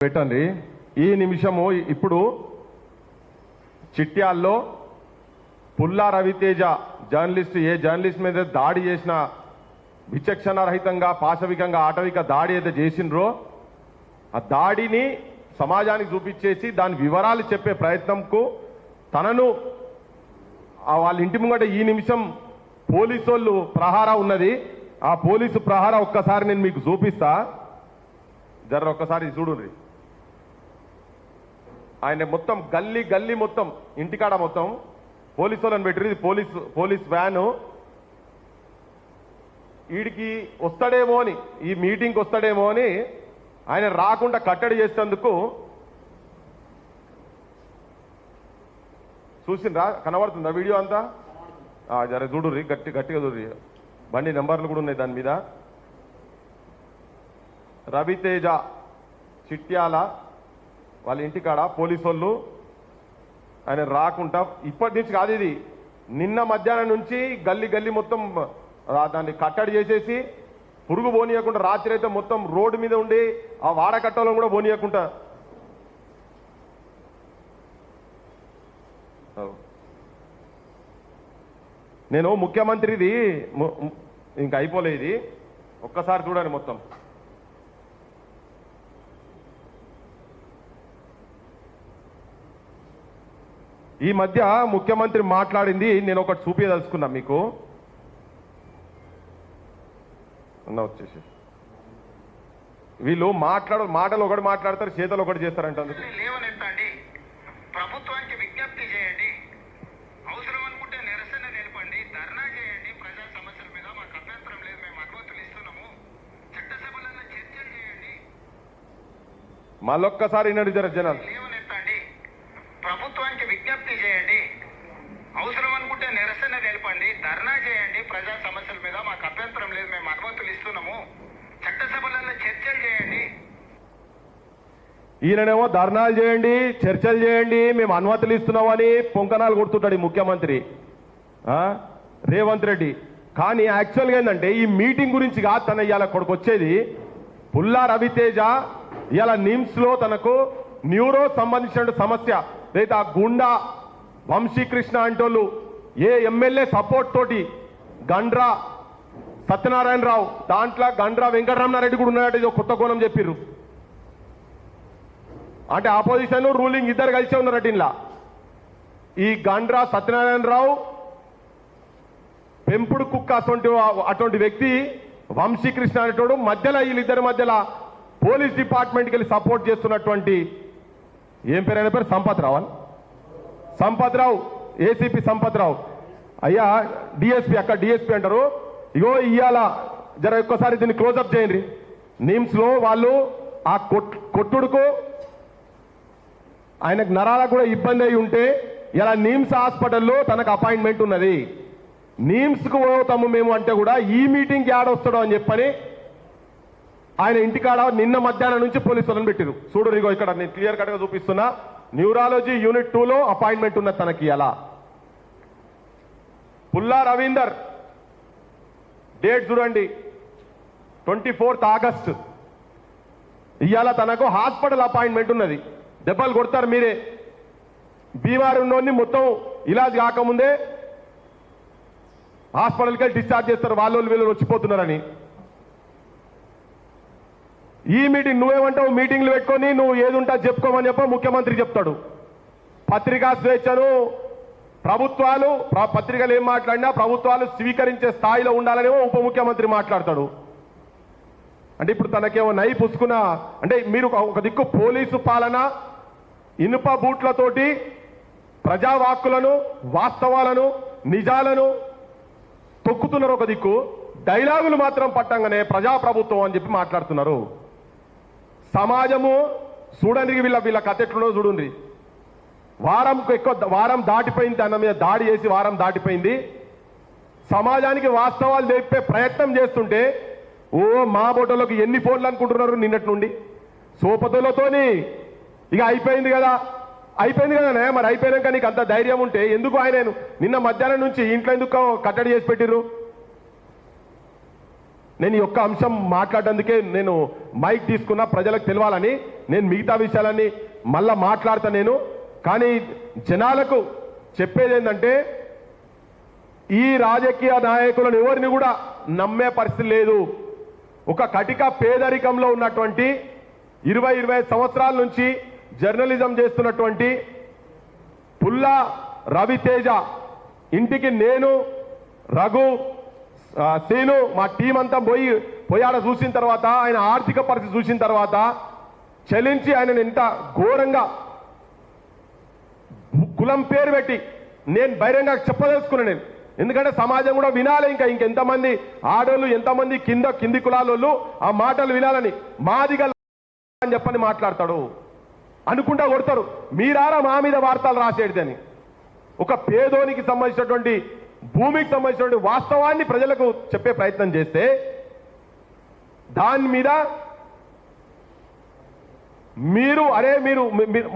పెట్టండి ఈ నిమిషము ఇప్పుడు చిట్యాల్లో పుల్లా రవితేజ జర్నలిస్ట్ ఏ జర్నలిస్ట్ మీద దాడి చేసిన విచక్షణ రహితంగా పాశవికంగా ఆటవిక దాడి అయితే చేసినరో ఆ దాడిని సమాజానికి చూపించేసి దాని వివరాలు చెప్పే ప్రయత్నంకు తనను వాళ్ళ ఇంటి ముంగట ఈ నిమిషం పోలీసోళ్ళు ప్రహార ఉన్నది ఆ పోలీసు ప్రహార ఒక్కసారి నేను మీకు చూపిస్తా జర ఒక్కసారి చూడుర్రి ఆయన మొత్తం గల్లీ గల్లీ మొత్తం ఇంటికాడ మొత్తం పోలీసు వాళ్ళని పెట్టిరు ఇది పోలీస్ వ్యాను వీడికి వస్తాడేమో అని ఈ మీటింగ్కి వస్తాడేమో అని ఆయన రాకుండా కట్టడి చేసేందుకు చూసిండ్రా కనబడుతుందా వీడియో అంతా జర చూడుర్రి గట్టిగా చూడుర్రి బండి నెంబర్లు కూడా ఉన్నాయి దాని మీద రవితేజ చిట్యాల వాళ్ళ ఇంటికాడ పోలీసు వాళ్ళు ఆయన రాకుండా ఇప్పటి నుంచి కాదు ఇది నిన్న మధ్యాహ్నం నుంచి గల్లీ గల్లీ మొత్తం దాన్ని కట్టడి చేసేసి పురుగు పోనీయకుండా రాత్రి అయితే మొత్తం రోడ్డు మీద ఉండి ఆ వాడకట్టలను కూడా పోనీయకుండా నేను ముఖ్యమంత్రిది ఇంకా అయిపోలే ఇది ఒక్కసారి చూడండి మొత్తం ఈ మధ్య ముఖ్యమంత్రి మాట్లాడింది నేను ఒకటి చూపించదలుచుకున్నా మీకు వచ్చేసి వీళ్ళు మాటలు ఒకటి మాట్లాడతారు చేతలు ఒకటి చేస్తారంట లేవనెత్తండి ప్రభుత్వానికి విజ్ఞప్తి చేయండి అవసరం అనుకుంటే నిరసన నిలపండి ధర్నా చేయండి ప్రజా సమస్యల మీద మాకు అభ్యంతరం లేదు మేము అనుమతులు ఇస్తున్నాము చట్టసభలలో చర్చలు చేయండి మళ్ళొక్కసారి వినండి జనాలు లేవనెత్తండి ప్రభుత్వానికి విజ్ఞప్తి చేయండి అవసరం అనుకుంటే నిరసన నిలపండి ధర్నా చేయండి ప్రజా సమస్యల మీద మాకు అభ్యంతరం లేదు మేము అనుమతులు ఇస్తున్నాము చట్టసభలలో చర్చలు చేయండి ఈయననేమో ధర్నాలు చేయండి చర్చలు చేయండి మేము అనుమతులు ఇస్తున్నామని పొంకనాలు కొడుతుంటాడు ఈ ముఖ్యమంత్రి రేవంత్ రెడ్డి కానీ యాక్చువల్గా ఏంటంటే ఈ మీటింగ్ గురించి కాదు తన ఇవాళ కొడుకు వచ్చేది పుల్లా రవితేజ ఇవాళ నిమ్స్లో తనకు న్యూరో సంబంధించిన సమస్య లేదా గుండా వంశీకృష్ణ అంటోళ్ళు ఏ ఎమ్మెల్యే సపోర్ట్ తోటి గండ్రా సత్యనారాయణరావు దాంట్లో గండ్రా వెంకటరమణారెడ్డి కూడా ఉన్నాడు కొత్త కోణం చెప్పిర్రు అంటే ఆపోజిషన్ రూలింగ్ ఇద్దరు కలిసే ఉన్నారట ఇలా ఈ గండ్రా సత్యనారాయణరావు పెంపుడు కుక్క అటువంటి వ్యక్తి వంశీకృష్ణ అనేటోడు మధ్యలో వీళ్ళిద్దరి మధ్యలో పోలీస్ డిపార్ట్మెంట్కి వెళ్ళి సపోర్ట్ చేస్తున్నటువంటి ఏం పేరు అయిన పేరు సంపత్ రావు ఏసీపీ సంపత్ రావు అయ్యా డిఎస్పీ అక్కడ డిఎస్పీ అంటారు ఇగో ఇవాళ జర ఒక్కసారి దీన్ని క్లోజప్ చేయండి నిమ్స్లో వాళ్ళు ఆ కొట్టుడుకు ఆయనకు నరాలకు కూడా ఇబ్బంది అయి ఉంటే ఇలా నిమ్స్ హాస్పిటల్లో తనకు అపాయింట్మెంట్ ఉన్నది నిమ్స్కు పోతాము మేము అంటే కూడా ఈ మీటింగ్కి యాడ్ వస్తాడో అని చెప్పని ఆయన ఇంటికాడ నిన్న మధ్యాహ్నం నుంచి పోలీసులను పెట్టిరు చూడు ఇగో ఇక్కడ నేను క్లియర్ కట్గా చూపిస్తున్నా న్యూరాలజీ యూనిట్ 2లో అపాయింట్మెంట్ ఉన్నది తనకి అలా పుల్లా రవీందర్ డేట్ చూడండి 24th ఆగస్ట్ ఇవాళ తనకు హాస్పిటల్ అపాయింట్మెంట్ ఉన్నది దెబ్బలు కొడతారు మీరే బీమారు ఉన్నోన్ని మొత్తం ఇలాజ్ కాకముందే హాస్పిటల్కి వెళ్ళి డిశ్చార్జ్ చేస్తారు వాళ్ళు వీళ్ళు వచ్చిపోతున్నారని ఈ మీటింగ్ నువ్వేమంటావు మీటింగ్లు పెట్టుకొని నువ్వు ఏది ఉంటా చెప్పుకోమని చెప్ప ముఖ్యమంత్రి చెప్తాడు పత్రికా స్వేచ్ఛను ప్రభుత్వాలు పత్రికలు ఏం మాట్లాడినా ప్రభుత్వాలు స్వీకరించే స్థాయిలో ఉండాలనేమో ఉప ముఖ్యమంత్రి మాట్లాడతాడు అంటే ఇప్పుడు తనకేమో నై పుసుకున్న అంటే మీరు ఒక దిక్కు పోలీసు పాలన ఇనుప బూట్లతోటి ప్రజావాక్కులను వాస్తవాలను నిజాలను తొక్కుతున్నారు ఒక దిక్కు డైలాగులు మాత్రం పట్టంగానే ప్రజాప్రభుత్వం అని చెప్పి మాట్లాడుతున్నారు సమాజము చూడండి వీళ్ళ కథ ఎట్లున్నో చూడండి వారం దాటిపోయింది తన మీద దాడి చేసి వారం దాటిపోయింది సమాజానికి వాస్తవాలు చెప్పే ప్రయత్నం చేస్తుంటే ఓ మా బోటోలకు ఎన్ని ఫోన్లు అనుకుంటున్నారు నిన్నటి నుండి సోపతులతోని ఇక అయిపోయింది కదా మరి అయిపోయాక నీకు అంత ధైర్యం ఉంటే ఎందుకు ఆయన నిన్న మధ్యాహ్నం నుంచి ఇంట్లో ఎందుకు కట్టడి చేసి పెట్టిర్రు నేను ఈ ఒక్క అంశం మాట్లాడేందుకే నేను మైక్ తీసుకున్నా, ప్రజలకు తెలవాలని. నేను మిగతా విషయాలన్నీ మళ్ళా మాట్లాడతా నేను. కానీ జనాలకు చెప్పేది ఏంటంటే, ఈ రాజకీయ నాయకులను ఎవరిని కూడా నమ్మే పరిస్థితి లేదు. ఒక కటిక పేదరికంలో ఉన్నటువంటి 20-25 సంవత్సరాల నుంచి జర్నలిజం చేస్తున్నటువంటి పుల్లా రవితేజ ఇంటికి నేను, రఘు, సీను మా టీం అంతా పోయాడ చూసిన తర్వాత, ఆయన ఆర్థిక పరిస్థితి చూసిన తర్వాత చలించి ఆయనను ఎంత ఘోరంగా కులం పేరు పెట్టి నేను బహిరంగ చెప్పదలుచుకున్నాను నేను. ఎందుకంటే సమాజం కూడా వినాలి. ఇంకెంతమంది ఆడోళ్ళు, ఎంతమంది కింది కులాలోళ్ళు ఆ మాటలు వినాలని. మాదిగా అని చెప్పని మాట్లాడతాడు, అనుకుంటా కొడతారు. మీరారా మా మీద వార్తలు రాసేదని. ఒక పేదోనికి సంబంధించినటువంటి భూమికి సంబంధించినటువంటి వాస్తవాన్ని ప్రజలకు చెప్పే ప్రయత్నం చేస్తే దాని మీద మీరు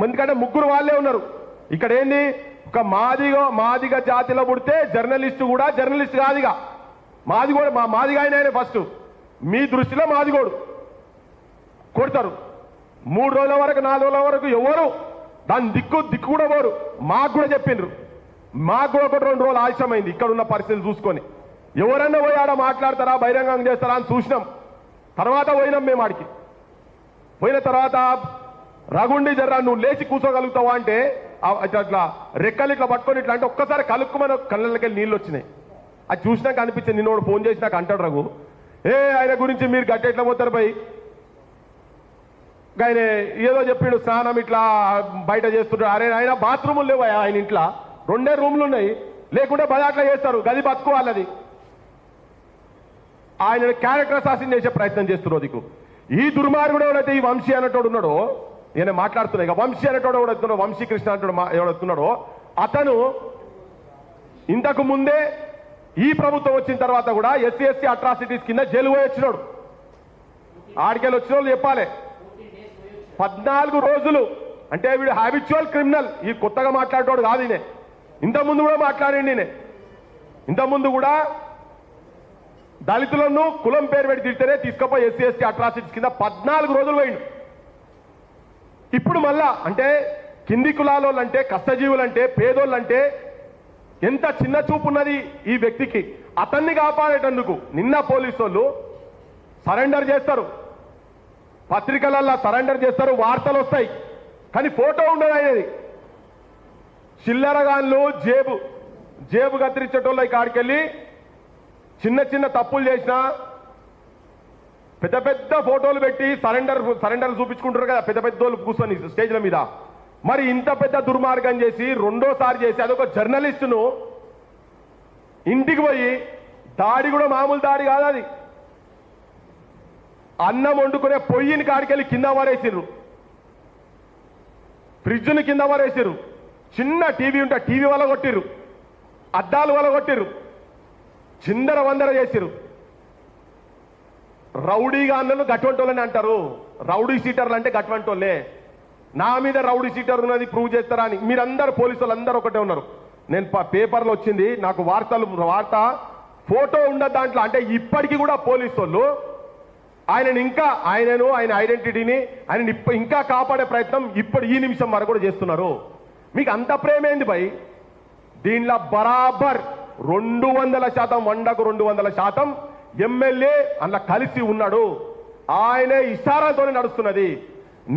ఎందుకంటే ముగ్గురు వాళ్ళే ఉన్నారు ఇక్కడ. ఏంది, ఒక మాదిగ జాతిలో పుడితే జర్నలిస్టు కూడా జర్నలిస్ట్ కాదుగా. మాదిగా ఆయన ఫస్ట్ మీ దృష్టిలో మాదిగోడు కొడతారు. 3 రోజుల వరకు 4 రోజుల వరకు ఎవరు దాని దిక్కు కూడా పోరు. మాకు కూడా చెప్పిండ్రు. మాకు కూడా 1-2 రోజులు ఆలస్యమైంది ఇక్కడ ఉన్న పరిస్థితులు చూసుకొని. ఎవరన్నా పోయి ఆడ మాట్లాడతారా, బహిరంగం చేస్తారా అని చూసినాం. తర్వాత పోయినాం మేము ఆడికి. పోయిన తర్వాత రగుండి జర్రా నువ్వు లేచి కూర్చోగలుగుతావా అంటే అట్లా రెక్కలు ఇట్లా పట్టుకొని ఇట్లా అంటే ఒక్కసారి కలుక్కుమని కళ్ళకి నీళ్ళు వచ్చినాయి. అది చూసినాక అనిపించింది. నిన్నోడు ఫోన్ చేసి నాకు అంటాడు, రఘు ఆయన గురించి మీరు గట్టి ఎట్లా పోతారు పోయి, ఆయన ఏదో చెప్పిండు స్నానం ఇట్లా బయట చేస్తుంటాడు. అరే ఆయన బాత్రూములు లేవు ఆయన ఇంట్లో, 2 రూములు ఉన్నాయి. లేకుంటే బదాట్లా చేస్తారు, గది బతుకోవాలది. ఆయన క్యారెక్టర్ అసాసిన్ చేసే ప్రయత్నం చేస్తున్నారు. దిక్కు ఈ దుర్మార్గుడు ఎవడైతే ఈ వంశీ అనేటోడు ఉన్నాడో, నేను మాట్లాడుతున్నా ఇక వంశీ అనేటోడు ఎవడెత్తున్నాడో, వంశీకృష్ణ అనేటోడు ఎవడెత్తున్నాడో, అతను ఇంతకు ముందే ఈ ప్రభుత్వం వచ్చిన తర్వాత కూడా SC అట్రాసిటీస్ కింద జైలు పోయి వచ్చినాడు. ఆడికెళ్ళి వచ్చిన వాళ్ళు చెప్పాలి 14 రోజులు అంటే వీడు హ్యాబిచువల్ క్రిమినల్. ఈ కొత్తగా మాట్లాడేటోడు కాదు. ఈయన ఇంతకుముందు కూడా మాట్లాడండి. ఈయన ఇంతకుముందు కూడా దళితులను కులం పేరు పెట్టి తిడితేనే తీసుకుపోయి SC అట్రాసిటీస్ కింద 14 రోజులు పోయిండు. ఇప్పుడు మళ్ళా అంటే కింది కులాలోళ్ళు అంటే, కష్టజీవులంటే, పేదోళ్ళంటే ఎంత చిన్న చూపు ఉన్నది ఈ వ్యక్తికి. అతన్ని కాపాడేటందుకు నిన్న పోలీసు వాళ్ళు సరెండర్ చేస్తారు, పత్రికలల్లో సరెండర్ చేస్తారు, వార్తలు వస్తాయి, కానీ ఫోటో ఉండదు. ఆయనది చిల్లరగాన్లు జేబు కత్తిరించేటోళ్ళు కాడికెళ్ళి చిన్న తప్పులు చేసినా పెద్ద ఫోటోలు పెట్టి సరెండర్ చూపించుకుంటారు కదా పెద్దోళ్ళు కూర్చొని స్టేజ్ల మీద. మరి ఇంత పెద్ద దుర్మార్గం చేసి రెండోసారి చేసి అదొక జర్నలిస్టును ఇంటికి పోయి దాడి కూడా మామూలు దాడి కాదు అది. అన్నం వండుకునే పొయ్యిని కాడికెళ్ళి కింద వారేసిర్రు, ఫ్రిడ్జ్ని కింద వారేసిర్రు, చిన్న టీవీ ఉంటే టీవీ వల్ల కొట్టిర్రు, అద్దాలు వల్ల కొట్టిర్రు, చిందర వందర చేసిర్రు. రౌడీగా అన్నలు గట్వంటోళ్ళని అంటారు. రౌడీ సీటర్లు అంటే గట్వంటోళ్ళే. నా మీద రౌడీ సీటర్ ఉన్నది ప్రూవ్ చేస్తారా అని మీరందరూ పోలీసు వాళ్ళు అందరూ ఒకటే ఉన్నారు. నేను పేపర్లో వచ్చింది నాకు వార్త ఫోటో ఉండదు దాంట్లో. అంటే ఇప్పటికీ కూడా పోలీసు వాళ్ళు ఆయనను ఆయన ఐడెంటిటీని ఆయన ఇంకా కాపాడే ప్రయత్నం ఇప్పుడు ఈ నిమిషం వరకు కూడా చేస్తున్నారు. మీకు అంత ప్రేమేంది భయ్? దీనిలో బరాబర్ 200% 200% ఎమ్మెల్యే అందులో కలిసి ఉన్నాడు. ఆయనే ఇషారాతోనే నడుస్తున్నది.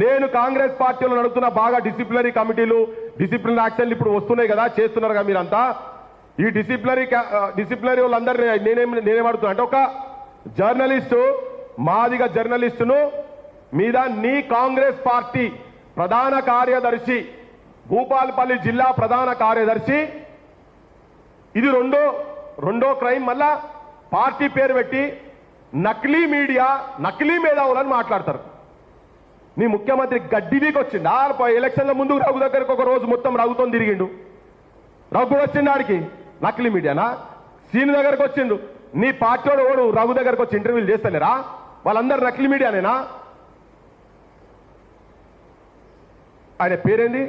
నేను కాంగ్రెస్ పార్టీలో నడుస్తున్న బాగా డిసిప్లినరీ కమిటీలు, డిసిప్లినరీ యాక్షన్లు ఇప్పుడు వస్తున్నాయి కదా, చేస్తున్నారు కదా మీరంతా. ఈ డిసిప్లినరీ వాళ్ళందరూ నేనేమడుతున్నా అంటే, ఒక జర్నలిస్టు మాదిగ జర్నలిస్టును మీద నీ కాంగ్రెస్ పార్టీ ప్రధాన కార్యదర్శి, భూపాలపల్లి జిల్లా ప్రధాన కార్యదర్శి, ఇది రెండో క్రైమ్. మళ్ళా పార్టీ పేరు పెట్టి నకిలీ మీడియా, నకిలీ మేధావులని మాట్లాడతారు. నీ ముఖ్యమంత్రి గడ్డివీకి వచ్చిండు. ఎలక్షన్ల ముందు రఘు దగ్గరకు ఒక రోజు మొత్తం రఘుతో తిరిగిండు. రఘు వచ్చిండు ఆడికి నకిలీ మీడియానా? సీను దగ్గరకు వచ్చిండు. నీ పార్టీ వాడు రఘు దగ్గరకు వచ్చి ఇంటర్వ్యూలు చేస్తలేరా? వాళ్ళందరూ నకిలీ మీడియానేనా? ఆయన పేరేంది?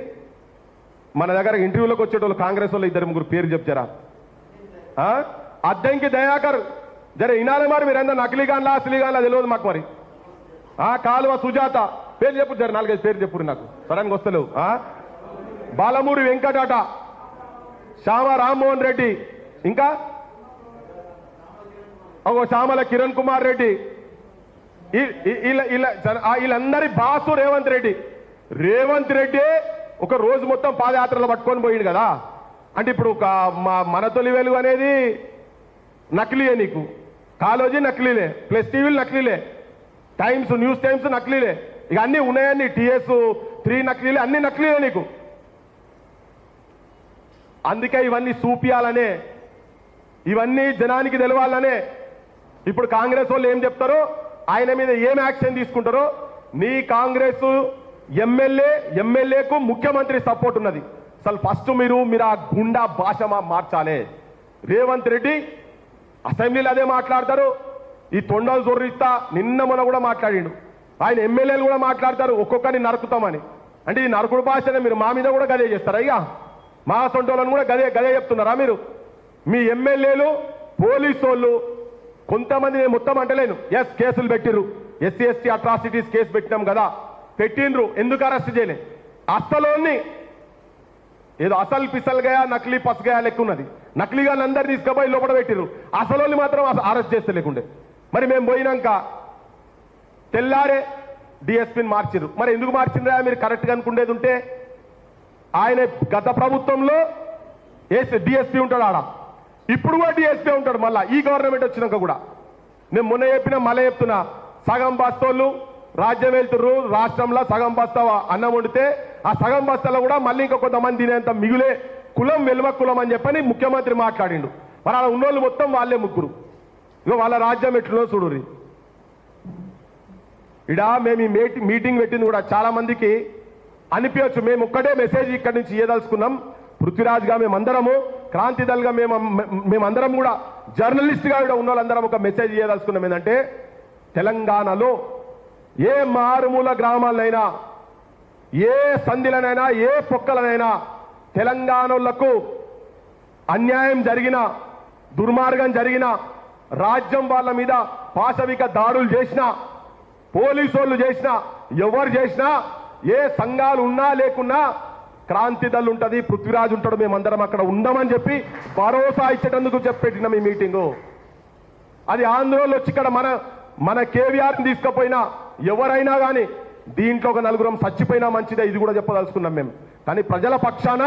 మన దగ్గర ఇంటర్వ్యూలోకి వచ్చేటోళ్ళు కాంగ్రెస్ వాళ్ళు 2-3 పేరు చెప్తారా? అద్దంకి దయాకర్ జర ఇనాలి మరి మీరంతా నకిలీగాన్లా అసలీగాన్లా తెలియదు మాకు మరి. కాలువ సుజాత పేరు చెప్పు, జర 4-5 పేరు చెప్పు నాకు సడన్గా వస్తలేవు. బాలమూరి వెంకటాట, శ్యామ రామ్మోహన్ రెడ్డి, ఇంకా శ్యామల కిరణ్ కుమార్ రెడ్డి, వీళ్ళందరి బాసు రేవంత్ రెడ్డి. రేవంత్ రెడ్డి ఒక రోజు మొత్తం పాదయాత్రలు పట్టుకొని పోయిండు కదా. అంటే ఇప్పుడు మన తొలి వెలుగు అనేది నకిలీయే, నీకు కాలోజీ నకిలీలే, ప్లస్ టీవీలు నకిలీలే, టైమ్స్ న్యూస్ టైమ్స్ నకిలీలే, ఇక అన్నీ ఉన్నాయని TS3 నకిలీలే, అన్ని నకిలీలే నీకు. అందుకే ఇవన్నీ చూపియాలనే, ఇవన్నీ జనానికి తెలవాలనే. ఇప్పుడు కాంగ్రెస్ వాళ్ళు ఏం చెప్తారో, ఆయన మీద ఏం యాక్షన్ తీసుకుంటారో. నీ కాంగ్రెస్ ఎమ్మెల్యేకు ముఖ్యమంత్రి సపోర్ట్ ఉన్నది. అసలు ఫస్ట్ మీరు ఆ గుండా భాష మార్చాలి. రేవంత్ రెడ్డి అసెంబ్లీలో అదే మాట్లాడతారు, ఈ తొండలు జొర్రిస్తా నిన్న మొన్న కూడా మాట్లాడిండు. ఆయన ఎమ్మెల్యేలు కూడా మాట్లాడతారు ఒక్కొక్కరిని నరుకుతామని. అంటే ఈ నరుకుడు భాషనే మీరు మా మీద కూడా గదే చేస్తారా? ఇక మా సొంటోళ్ళని కూడా గదే చెప్తున్నారా మీరు? మీ ఎమ్మెల్యేలు పోలీసు వాళ్ళు కొంతమంది, మొత్తం అంటలేను, కేసులు పెట్టిర్రు, SC/ST అట్రాసిటీస్ కేసు పెట్టినాం కదా, పెట్టిండ్రు. ఎందుకు అరెస్ట్ చేయలే? అసలోని ఏదో అసలు పిసల్గాయా నకిలీ పసగాయా లెక్క ఉన్నది. నకిలీగా అందరు తీసుకుపోయి లోపల పెట్టిర్రు, అసలు మాత్రం అరెస్ట్ చేస్తే లేకుండే. మరి మేము పోయినాక తెల్లారే DSPని మార్చిర్రు. మరి ఎందుకు మార్చిండ్రా? మీరు కరెక్ట్గా అనుకునేది ఉంటే. ఆయన గత ప్రభుత్వంలో DSP ఉంటాడు ఆడ, ఇప్పుడు కూడా DSP ఉంటాడు మళ్ళా ఈ గవర్నమెంట్ వచ్చినాక కూడా. నేను మొన్న చెప్పినా మళ్ళీ చెప్తున్నా, సగం బస్తోళ్ళు రాజ్యం వెళ్తుర్రు, రాష్ట్రంలో సగం బస్తా అన్నం వండితే ఆ సగం బస్తాలో కూడా మళ్ళీ ఇంకా కొంతమంది తినేంత మిగులే కులం వెలువ కులం అని చెప్పని ముఖ్యమంత్రి మాట్లాడిండు. మరి అలా ఉన్నోళ్ళు మొత్తం వాళ్ళే ముగ్గురు. ఇక వాళ్ళ రాజ్యం ఎట్లునో చూడుర్రి. మేము ఈ మీటింగ్ పెట్టింది కూడా చాలా మందికి అనిపించచ్చు, మేము ఒక్కటే మెసేజ్ ఇక్కడి నుంచి ఇయ్యదలుచుకున్నాం. పృథ్వీరాజ్గా మేమందరము, క్రాంతిదల్గా మేమందరం కూడా, జర్నలిస్ట్గా కూడా ఉన్న వాళ్ళందరం ఒక మెసేజ్ ఇయ్యదలుచుకున్నాం. ఏంటంటే తెలంగాణలో ఏ మారుమూల గ్రామాలనైనా, ఏ సంధిలనైనా, ఏ పొక్కలనైనా తెలంగాణలకు అన్యాయం జరిగిన, దుర్మార్గం జరిగిన, రాజ్యం వాళ్ళ మీద పాశవిక దాడులు చేసిన, పోలీసోళ్ళు చేసిన, ఎవరు చేసినా, ఏ సంఘాలు ఉన్నా లేకున్నా క్రాంతిదల్ ఉంటుంది, పృథ్వీరాజ్ ఉంటాడు, మేమందరం అక్కడ ఉండమని చెప్పి భరోసా ఇచ్చేటందుకు చెప్పెట్టినాం ఈ మీటింగు. అది ఆంధ్రోళ్ళు వచ్చి ఇక్కడ మన కేవీఆర్ని తీసుకుపోయినా ఎవరైనా కానీ దీంట్లో ఒక నలుగురం చచ్చిపోయినా మంచిదే, ఇది కూడా చెప్పదలుచుకున్నాం మేము. కానీ ప్రజల పక్షాన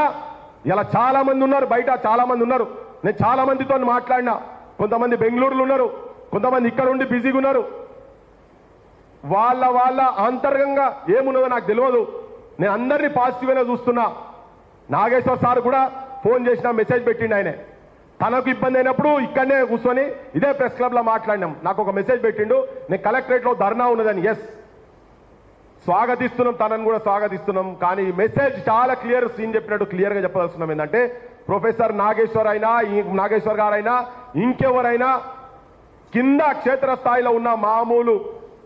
ఇలా చాలా మంది ఉన్నారు, బయట చాలా మంది ఉన్నారు. నేను చాలా మందితో మాట్లాడినా, కొంతమంది బెంగళూరులో ఉన్నారు, కొంతమంది ఇక్కడ ఉండి బిజీగా ఉన్నారు. వాళ్ళ అంతర్గంగా ఏమున్నదో నాకు తెలియదు. నేను అందరినీ పాజిటివ్గానే చూస్తున్నా. నాగేశ్వర్ సార్ కూడా ఫోన్ చేసిన, మెసేజ్ పెట్టిండు. ఆయనే తనకు ఇబ్బంది అయినప్పుడు ఇక్కడనే కూర్చొని ఇదే ప్రెస్ క్లబ్లో మాట్లాడినాం. నాకు ఒక మెసేజ్ పెట్టిండు, నేను కలెక్టరేట్లో ధర్నా ఉన్నదని. స్వాగతిస్తున్నాం, తనను కూడా స్వాగతిస్తున్నాం. కానీ మెసేజ్ చాలా క్లియర్, సీన్ చెప్పినట్టు క్లియర్గా చెప్పదలుచుకున్నాం. ఏంటంటే ప్రొఫెసర్ నాగేశ్వర్ గారైనా ఇంకెవరైనా కింద క్షేత్రస్థాయిలో ఉన్న మామూలు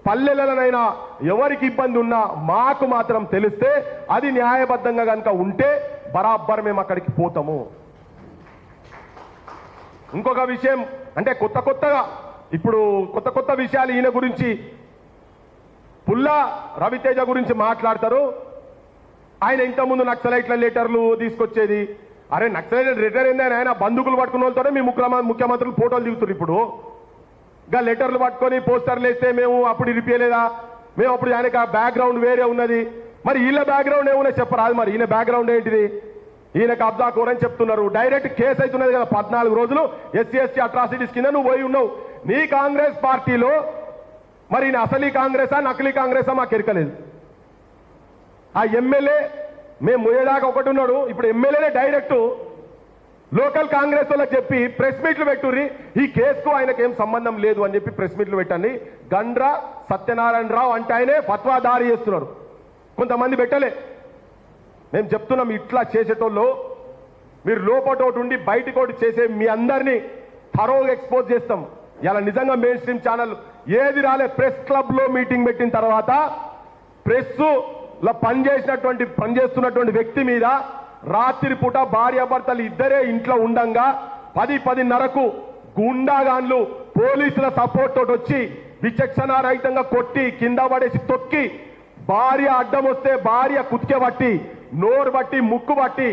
పల్లెలనైనా ఎవరికి ఇబ్బంది ఉన్నా మాకు మాత్రం తెలిస్తే, అది న్యాయబద్ధంగా కనుక ఉంటే బరాబర్ మేము అక్కడికి పోతాము. ఇంకొక విషయం అంటే ఇప్పుడు కొత్త విషయాలు ఈయన గురించి, పుల్లా రవితేజ గురించి మాట్లాడతారు. ఆయన ఇంతకుముందు నక్సలైట్ల లెటర్లు తీసుకొచ్చేది. అరే నక్సలైట్ లెటర్ ఏందని ఆయన బంధుకులు పట్టుకున్న వాళ్ళతోనే మీ ముఖ్యమంత్రులు ఫోటోలు దిగుతారు. ఇప్పుడు ఇంకా లెటర్లు పట్టుకొని పోస్టర్లు వేస్తే మేము అప్పుడు ఇరిపియలేదా? మేము అప్పుడు ఆయనకి ఆ బ్యాక్గ్రౌండ్ వేరే ఉన్నది. మరి వీళ్ళ బ్యాక్గ్రౌండ్ ఏమున్నా చెప్పరాదు. మరి ఈయన బ్యాక్గ్రౌండ్ ఏంటిది? ఈయన కబ్జా కోరని చెప్తున్నారు. డైరెక్ట్ కేసు అవుతున్నది కదా, 14 రోజులు SC/ST అట్రాసిటీస్ కింద నువ్వు పోయి ఉన్నావు. నీ కాంగ్రెస్ పార్టీలో మరి ఈయన అసలీ కాంగ్రెసా నకిలీ కాంగ్రెసా మాకు ఎరకలేదు. ఆ ఎమ్మెల్యే మేము మొయ్యేదాకా ఒకటి ఉన్నాడు, ఇప్పుడు ఎమ్మెల్యేనే డైరెక్ట్ లోకల్ కాంగ్రెస్ వాళ్ళకి చెప్పి ప్రెస్ మీట్లు పెట్టుర్రి, ఈ కేసుకు ఆయనకేం సంబంధం లేదు అని చెప్పి ప్రెస్ మీట్లు పెట్టండి. గండ్ర సత్యనారాయణరావు అంటే ఆయనే ఫత్వా దారి చేస్తున్నారు. కొంతమంది పెట్టలే. మేము చెప్తున్నాం, ఇట్లా చేసేటోళ్ళు మీరు లోపటోటి ఉండి బయటకోటి చేసే మీ అందరినీ థరోగా ఎక్స్పోజ్ చేస్తాం. ఇలా నిజంగా మెయిన్ స్ట్రీమ్ ఛానల్ ఏది రాలే. ప్రెస్ క్లబ్లో మీటింగ్ పెట్టిన తర్వాత ప్రెస్లో పనిచేస్తున్నటువంటి వ్యక్తి మీద రాత్రి పూట భార్యాభర్తలు ఇద్దరే ఇంట్లో ఉండంగా 10-10:30కు గుండాగాన్లు పోలీసుల సపోర్ట్ తోటి వచ్చి విచక్షణారహితంగా కొట్టి కింద పడేసి తొక్కి భార్య అడ్డం వస్తే భార్య కుతికే బట్టి నోరు బట్టి ముక్కు బట్టి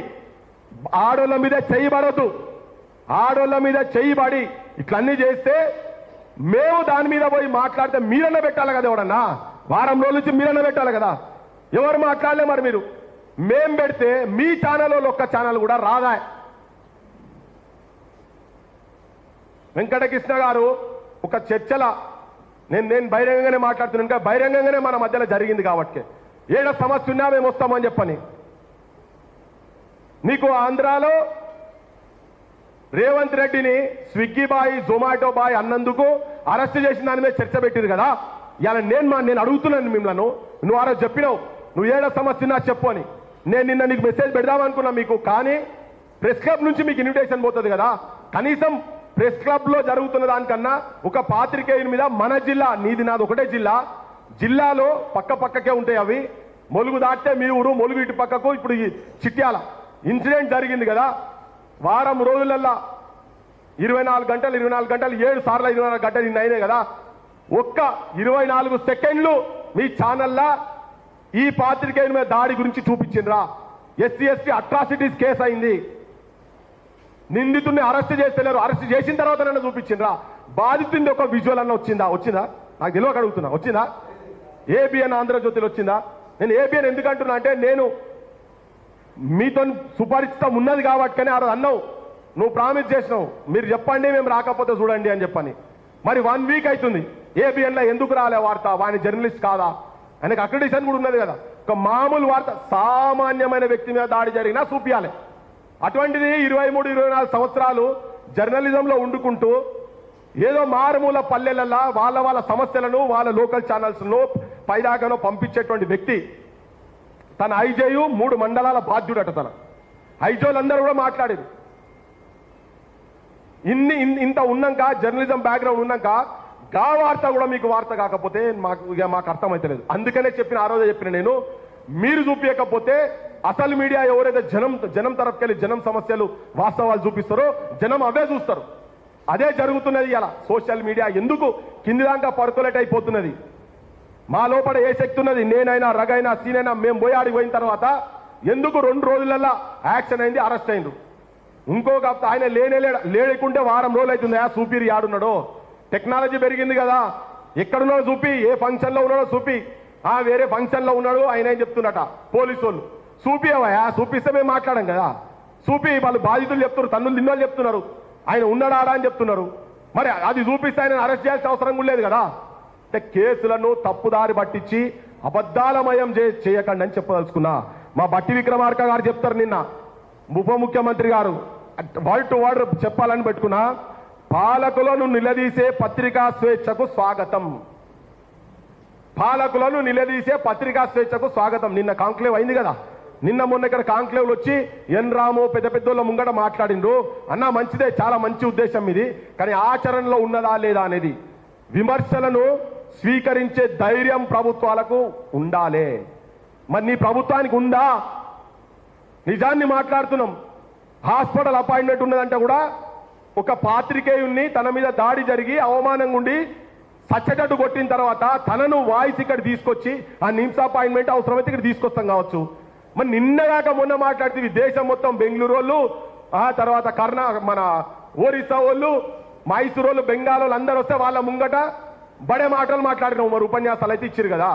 ఆడోళ్ళ మీద చేయబడద్దు, ఆడోళ్ళ మీద చేయబడి ఇట్లన్నీ చేస్తే మేము దాని మీద పోయి మాట్లాడితే మీరన్న పెట్టాలి కదా, ఎవడన్నా వారం రోజుల నుంచి మీరన్న పెట్టాలి కదా. ఎవరు మాట్లాడలే మరి మీరు. మేం పెడితే మీ ఛానల్ ఒక్క ఛానల్ కూడా రాదా? వెంకటకృష్ణ గారు ఒక చర్చల నేను బహిరంగంగానే మాట్లాడుతున్నాను, ఇంకా బహిరంగంగానే మన మధ్యలో జరిగింది కాబట్టి ఏడ సమస్య ఉన్నా మేము వస్తామని చెప్పని. నీకు ఆంధ్రాలో రేవంత్ రెడ్డిని స్విగ్గీ బాయ్ జొమాటో బాయ్ అన్నందుకు అరెస్ట్ చేసిన దాని మీద చర్చ పెట్టింది కదా. ఇలా నేను అడుగుతున్నాను మిమ్మల్ని, నువ్వు ఆ రోజు చెప్పినావు నువ్వు ఏడ సమస్య ఉన్నా చెప్పు అని. నేను నిన్న నీకు మెసేజ్ పెడదామనుకున్నా మీకు, కానీ ప్రెస్ క్లబ్ నుంచి మీకు ఇన్విటేషన్ పోతుంది కదా. కనీసం ప్రెస్ క్లబ్ లో జరుగుతున్న దానికన్నా ఒక పాత్రికేయుని మీద మన జిల్లా, నీది నాది ఒకటే జిల్లా, జిల్లాలో పక్క పక్కకే ఉంటాయి అవి. మొలుగు దాటితే మీ ఊరు, మొలుగు ఇటు పక్కకు. ఇప్పుడు ఈ చిట్యాల ఇన్సిడెంట్ జరిగింది కదా, వారం రోజులల్లా 24 గంటలు 7 సార్లు 24 గంటలు ఇన్ని అయినాయి కదా. ఒక్క 24 సెకండ్లు మీ ఛానల్లా ఈ పాత్రికేయుని మీద దాడి గురించి చూపించిండ్రా. ఎస్సీ ఎస్టీ అట్రాసిటీస్ కేసు అయింది, నిందితుడిని అరెస్ట్ చేస్తలేరు, అరెస్ట్ చేసిన తర్వాత నన్ను చూపించిండ్రా. బాధితుంది ఒక విజువల్ అన్న వచ్చిందా నాకు తెలియక అడుగుతున్నా, వచ్చిందా? ఏబిఎన్ ఆంధ్రజ్యోతిలో వచ్చిందా? నేను ఏబిఎన్ ఎందుకు అంటున్నా అంటే, నేను మీతో సుపరిచితం ఉన్నది కాబట్టి ఆ రోజు అన్నావు, నువ్వు ప్రామిస్ చేసినావు మీరు చెప్పండి మేము రాకపోతే చూడండి అని చెప్పని. మరి 1 వీక్ అవుతుంది, ఏబిఎన్లో ఎందుకు రాలే వార్త? వాని జర్నలిస్ట్ కాదా? ఆయనకు అక్రిడిషన్ కూడా ఉన్నది కదా. ఒక మామూలు వార్త సామాన్యమైన వ్యక్తి మీద దాడి జరిగినా చూపించాలి. అటువంటిది 23-24 సంవత్సరాలు జర్నలిజంలో ఉండుకుంటూ ఏదో మారుమూల పల్లెలల్లా వాళ్ళ సమస్యలను వాళ్ళ లోకల్ ఛానల్స్లో పైదాకానో పంపించేటువంటి వ్యక్తి తన ఐజేయు 3 మండలాల బాధ్యుడట. తన ఐజోలందరూ కూడా మాట్లాడారు. ఇంత ఉన్నాక, జర్నలిజం బ్యాక్గ్రౌండ్ ఉన్నాక గా వార్త కూడా మీకు వార్త కాకపోతే మాకు అర్థమైతలేదు. అందుకనే చెప్పిన, ఆ రోజే చెప్పిన నేను, మీరు చూపించకపోతే అసలు మీడియా ఎవరైతే జనం తరపుకెళ్ళి జనం సమస్యలు వాస్తవాలు చూపిస్తారో జనం అవే చూస్తారు. అదే జరుగుతున్నది ఇలా. సోషల్ మీడియా ఎందుకు కింది దాకా పర్కులేట్ అయిపోతున్నది? మా లోపల ఏ శక్తి ఉన్నది? నేనైనా రగైనా సీనైనా మేము పోయాడికి పోయిన తర్వాత ఎందుకు 2 రోజులల్లా యాక్షన్ అయింది, అరెస్ట్ అయిండు. ఇంకొక ఆయన లేకుంటే వారం రోజులు అవుతుంది. సూపీరి యాడున్నాడో? టెక్నాలజీ పెరిగింది కదా, ఎక్కడున్నాడో చూపి, ఏ ఫంక్షన్లో ఉన్నాడో చూపి. వేరే ఫంక్షన్లో ఉన్నాడు ఆయన ఏం చెప్తున్నట పోలీసు వాళ్ళు. చూపివయా, చూపిస్తే మేము మాట్లాడాం కదా. చూపి, వాళ్ళు బాధితులు చెప్తున్నారు, తన్నులు తిన్నోళ్ళు చెప్తున్నారు ఆయన ఉన్నాడా అని చెప్తున్నారు. మరి అది చూపిస్తే ఆయన అరెస్ట్ చేయాల్సిన అవసరం కూడా లేదు కదా. అంటే కేసులను తప్పుదారి పట్టించి అబద్ధాలమయం చేయకండి అని చెప్పదలుచుకున్నా. మా బట్టి విక్రమార్క గారు చెప్తారు, నిన్న ఉప ముఖ్యమంత్రి గారు వర్డ్ టు వర్డ్ చెప్పాలని పెట్టుకున్నా, పాలకులను నిలదీసే పత్రికా స్వేచ్ఛకు స్వాగతం. పాలకులను నిలదీసే పత్రికా స్వేచ్ఛకు స్వాగతం. నిన్న కాంక్లేవ్ అయింది కదా, నిన్న మొన్న ఇక్కడ కాంక్లేవ్లు వచ్చి ఎన్ రాము పెద్దోళ్ళ ముంగట మాట్లాడిండ్రు. అన్నా మంచిదే, చాలా మంచి ఉద్దేశం ఇది, కానీ ఆచరణలో ఉన్నదా లేదా అనేది. విమర్శలను స్వీకరించే ధైర్యం ప్రభుత్వాలకు ఉండాలి. మరి నీ ప్రభుత్వానికి ఉందా? నిజాన్ని మాట్లాడుతున్నాం. హాస్పిటల్ అపాయింట్మెంట్ ఉన్నదంటే కూడా ఒక పాత్రికేయుణ్ణి తన మీద దాడి జరిగి అవమానంగా ఉండి సచ్చటట్టు కొట్టిన తర్వాత తనను వాయిస్ ఇక్కడ తీసుకొచ్చి ఆ నిమ్స్ అపాయింట్మెంట్ అవసరమైతే ఇక్కడ తీసుకొస్తాం కావచ్చు. మరి నిన్నగాక మొన్న మాట్లాడితే దేశం మొత్తం బెంగళూరు వాళ్ళు, ఆ తర్వాత మన ఒరిస్సా వాళ్ళు, మైసూరు వాళ్ళు, బెంగాల్ వాళ్ళు అందరూ వస్తే వాళ్ళ ముంగట బడే మాటలు మాట్లాడినాం. మరి ఉపన్యాసాలు అయితే ఇచ్చారు కదా.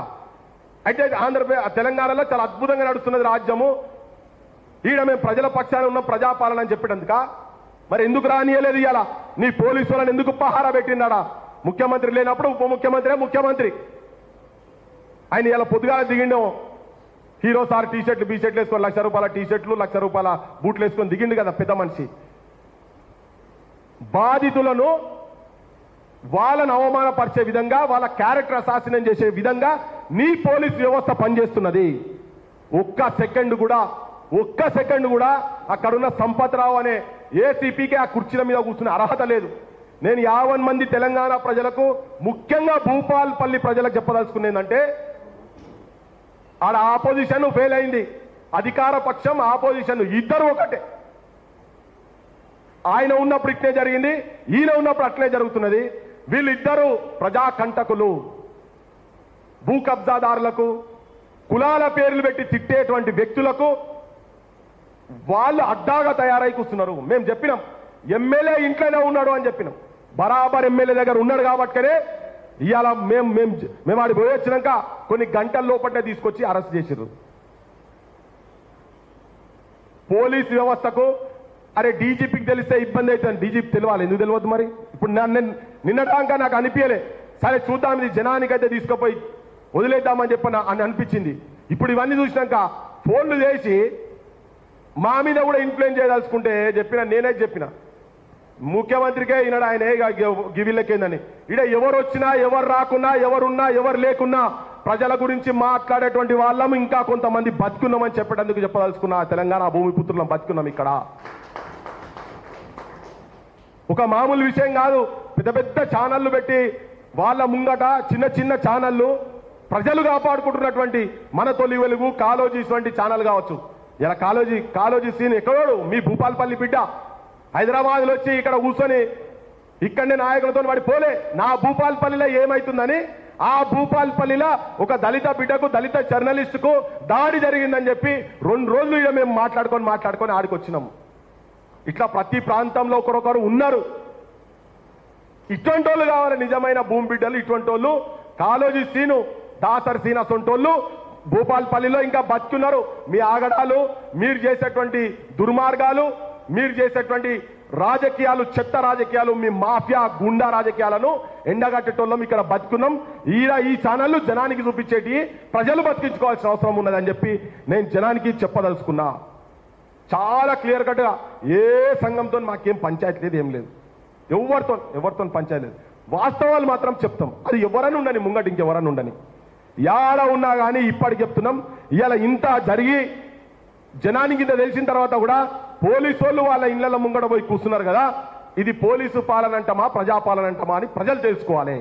అయితే తెలంగాణలో చాలా అద్భుతంగా నడుస్తున్నది రాజ్యము. ఈడ మేము ప్రజల పక్షాన ఉన్న ప్రజాపాలన అని చెప్పేటందుక మరి ఎందుకు రానియలేదు? ఇలా నీ పోలీసు వాళ్ళని ఎందుకు పహారా పెట్టిందాడా? ముఖ్యమంత్రి లేనప్పుడు ఉప ముఖ్యమంత్రి ఆయన ఇలా పొద్దుగాల దిగిండో హీరో సార్ టీషర్ట్లు బీషర్ట్లు వేసుకొని ₹1,00,000 టీషర్ట్లు ₹1,00,000 బూట్లు వేసుకొని దిగిండు కదా పెద్ద మనిషి. బాధితులను వాళ్ళను అవమానపరిచే విధంగా, వాళ్ళ క్యారెక్టర్ అసాసినం చేసే విధంగా నీ పోలీస్ వ్యవస్థ పనిచేస్తున్నది. ఒక్క సెకండ్ కూడా అక్కడున్న సంపత్రావు అనే ఏసీపీకి ఆ కుర్చీల మీద కూర్చునే అర్హత లేదు. నేను 50 మంది తెలంగాణ ప్రజలకు, ముఖ్యంగా భూపాల్పల్లి ప్రజలకు చెప్పదలుచుకునేదంటే, ఆడ ఆపోజిషన్ ఫెయిల్ అయింది, అధికార పక్షం ఆపోజిషన్ ఇద్దరు ఒకటే. ఆయన ఉన్నప్పుడు ఇట్లే జరిగింది, ఈయన ఉన్నప్పుడు అట్లే జరుగుతున్నది. వీళ్ళిద్దరూ ప్రజాకంటకులు. భూ కబ్జాదారులకు, కులాల పేర్లు పెట్టి తిట్టేటువంటి వ్యక్తులకు వాళ్ళు అడ్డాగా తయారై కూర్చున్నారు. మేము చెప్పినాం ఎమ్మెల్యే ఇంట్లోనే ఉన్నాడు అని చెప్పినాం. బరాబర్ ఎమ్మెల్యే దగ్గర ఉన్నాడు కాబట్టినే ఇవాళ మేము ఆడి పోయి వచ్చినాక కొన్ని గంటల లోపలనే తీసుకొచ్చి అరెస్ట్ చేసిర్రు. పోలీస్ వ్యవస్థకు అరే డీజీపీకి తెలిస్తే ఇబ్బంది అవుతుంది, డీజీపీ తెలియాలి, ఎందుకు తెలియదు మరి? ఇప్పుడు నిన్నటాక నాకు అనిపించలే, సరే చూద్దాం ఇది జనానికైతే తీసుకుపోయి వదిలేద్దామని చెప్పి అని అనిపించింది. ఇప్పుడు ఇవన్నీ చూసినాక ఫోన్లు చేసి మా మీద కూడా ఇన్ఫ్లుయెన్స్ చేయదలుచుకుంటే నేనే చెప్పిన ముఖ్యమంత్రికే ఈనాడు ఆయన గివిల్లకేందని. ఇడ ఎవరు వచ్చినా ఎవరు రాకున్నా ఎవరున్నా ఎవరు లేకున్నా ప్రజల గురించి మాట్లాడేటువంటి వాళ్ళం ఇంకా కొంతమంది బతుకున్నామని చెప్పేటందుకు చెప్పదలుచుకున్నా. తెలంగాణ భూమిపుత్రులం బతుకున్నాం. ఇక్కడ ఒక మామూలు విషయం కాదు. పెద్ద పెద్ద ఛానళ్లు పెట్టి వాళ్ళ ముంగట చిన్న చిన్న ఛానళ్లు ప్రజలు కాపాడుకుంటున్నటువంటి మన తొలి వెలుగు, కాలోజీ వంటి ఛానల్ కావచ్చు. ఇలా కాలోజీ సీన్ ఎక్కడోడు మీ భూపాలపల్లి బిడ్డ హైదరాబాద్లో వచ్చి ఇక్కడ కూర్చొని ఇక్కడనే నాయకులతో వాడి పోలే. నా భూపాలపల్లిలో ఏమైతుందని ఆ భూపాలపల్లిలో ఒక దళిత బిడ్డకు, దళిత జర్నలిస్టుకు దాడి జరిగిందని చెప్పి 2 రోజులు ఇక మేము మాట్లాడుకొని ఆడికొచ్చినాము. ఇట్లా ప్రతి ప్రాంతంలో ఒకరొకరు ఉన్నారు. ఇటువంటి వాళ్ళు కావాలి నిజమైన భూమి బిడ్డలు. ఇటువంటి వాళ్ళు కాలోజీ సీను, దాసరి సీన్ అసొంటోళ్ళు భూపాలపల్లిలో ఇంకా బతుకున్నారు. మీ ఆగడాలు, మీరు చేసేటువంటి దుర్మార్గాలు, మీరు చేసేటువంటి రాజకీయాలు, చెత్త రాజకీయాలు, మీ మాఫియా గుండా రాజకీయాలను ఎండగట్టేటోళ్ళం ఇక్కడ బతుకున్నాం. ఈ ఛానళ్లు జనానికి చూపించేటి ప్రజలు బతికించుకోవాల్సిన అవసరం ఉన్నదని చెప్పి నేను జనానికి చెప్పదలుచుకున్నా. చాలా క్లియర్ కట్గా ఏ సంఘంతో మాకేం పంచాయతీ లేదు, ఏం లేదు. ఎవరితో పంచాయతీ లేదు. వాస్తవాలు మాత్రం చెప్తాం. అది ఎవరని ఉండని, ముంగటి ఇంకెవరని ఉండని, యాడ ఉన్నా కానీ ఇప్పటికి చెప్తున్నాం. ఇవాళ ఇంత జరిగి జనానికి ఇంత తెలిసిన తర్వాత కూడా పోలీసు వాళ్ళు వాళ్ళ ఇళ్ల ముంగడ పోయి కూర్చున్నారు కదా. ఇది పోలీసు పాలన అంటమా ప్రజాపాలన అంటమా అని ప్రజలు తెలుసుకోవాలి.